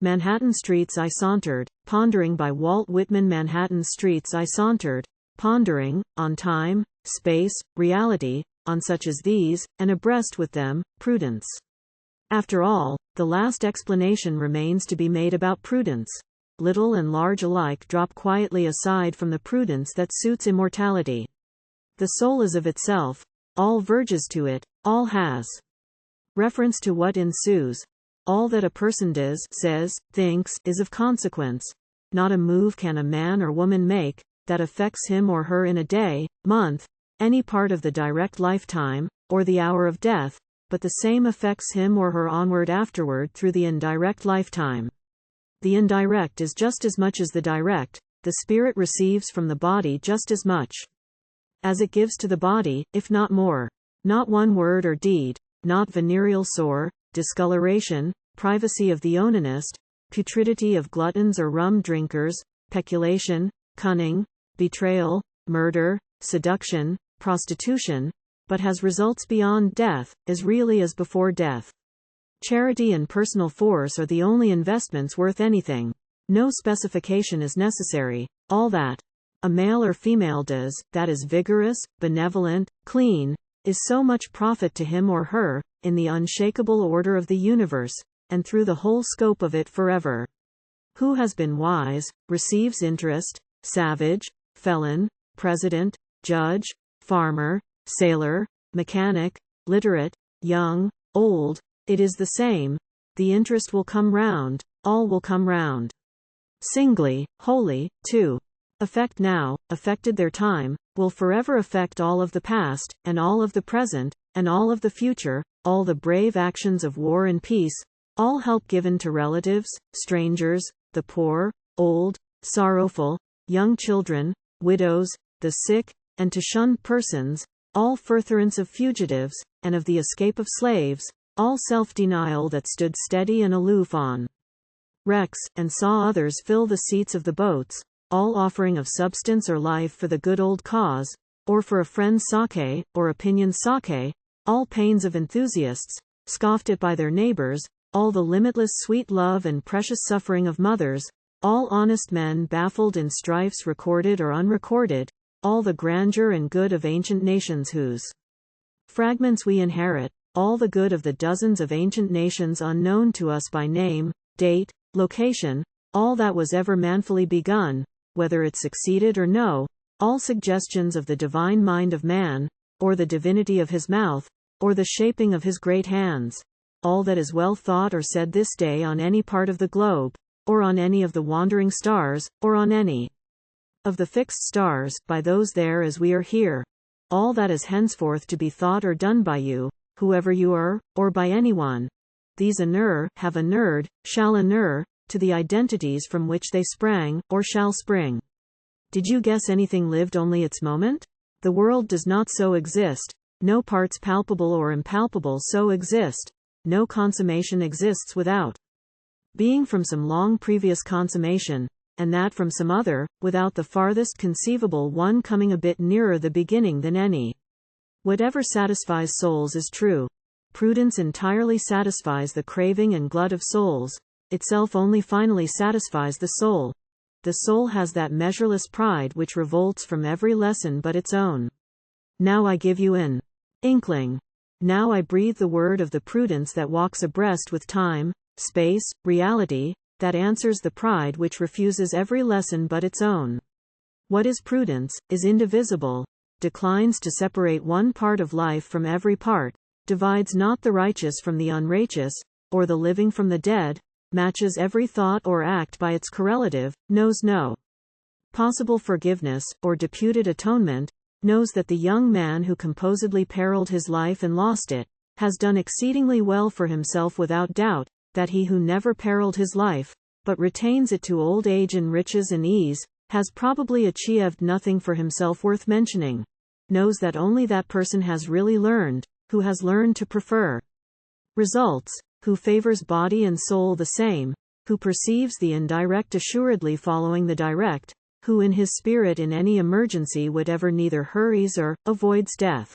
Manhattan Streets I Sauntered, Pondering by Walt Whitman. Manhattan Streets I Sauntered, pondering, on time, space, reality, on such as these, and abreast with them, prudence. After all, the last explanation remains to be made about prudence. Little and large alike drop quietly aside from the prudence that suits immortality. The soul is of itself, all verges to it, all has reference to what ensues. All that a person does, says, thinks, is of consequence. Not a move can a man or woman make that affects him or her in a day, month, any part of the direct lifetime, or the hour of death, but the same affects him or her onward afterward through the indirect lifetime. The indirect is just as much as the direct, the spirit receives from the body just as much as it gives to the body, if not more. Not one word or deed, not venereal sore, discoloration, privacy of the onanist, putridity of gluttons or rum-drinkers, peculation, cunning, betrayal, murder, seduction, prostitution, but has results beyond death, as really as before death. Charity and personal force are the only investments worth anything. No specification is necessary. All that a male or female does, that is vigorous, benevolent, clean, is so much profit to him or her, in the unshakable order of the universe, and through the whole scope of it forever. Who has been wise, receives interest, savage, felon, president, judge, farmer, sailor, mechanic, literate, young, old, it is the same, the interest will come round, all will come round. Singly, wholly, too. Affect now, affected their time, will forever affect all of the past, and all of the present, and all of the future, all the brave actions of war and peace, all help given to relatives, strangers, the poor, old, sorrowful, young children, widows, the sick, and to shunned persons, all furtherance of fugitives, and of the escape of slaves, all self-denial that stood steady and aloof on wrecks, and saw others fill the seats of the boats, all offering of substance or life for the good old cause, or for a friend's sake, or opinion's sake, all pains of enthusiasts, scoffed at by their neighbors, all the limitless sweet love and precious suffering of mothers, all honest men baffled in strifes recorded or unrecorded, all the grandeur and good of ancient nations whose fragments we inherit, all the good of the dozens of ancient nations unknown to us by name, date, location, all that was ever manfully begun, whether it succeeded or no, all suggestions of the divine mind of man, or the divinity of his mouth, or the shaping of his great hands, all that is well thought or said this day on any part of the globe, or on any of the wandering stars, or on any of the fixed stars, by those there as we are here, all that is henceforth to be thought or done by you, whoever you are, or by anyone, these inure, have inured, shall inure, to the identities from which they sprang, or shall spring. Did you guess anything lived only its moment? The world does not so exist, no parts palpable or impalpable so exist, no consummation exists without being from some long previous consummation, and that from some other, without the farthest conceivable one coming a bit nearer the beginning than any. Whatever satisfies souls is true. Prudence entirely satisfies the craving and glut of souls, itself only finally satisfies the soul. The soul has that measureless pride which revolts from every lesson but its own. Now I give you an inkling. Now I breathe the word of the prudence that walks abreast with time, space, reality, that answers the pride which refuses every lesson but its own. What is prudence, is indivisible, declines to separate one part of life from every part, divides not the righteous from the unrighteous, or the living from the dead, matches every thought or act by its correlative, knows no possible forgiveness, or deputed atonement, knows that the young man who composedly periled his life and lost it, has done exceedingly well for himself without doubt, that he who never periled his life, but retains it to old age in riches and ease, has probably achieved nothing for himself worth mentioning, knows that only that person has really learned, who has learned to prefer results, who favors body and soul the same, who perceives the indirect assuredly following the direct, who in his spirit in any emergency whatever neither hurries or avoids death.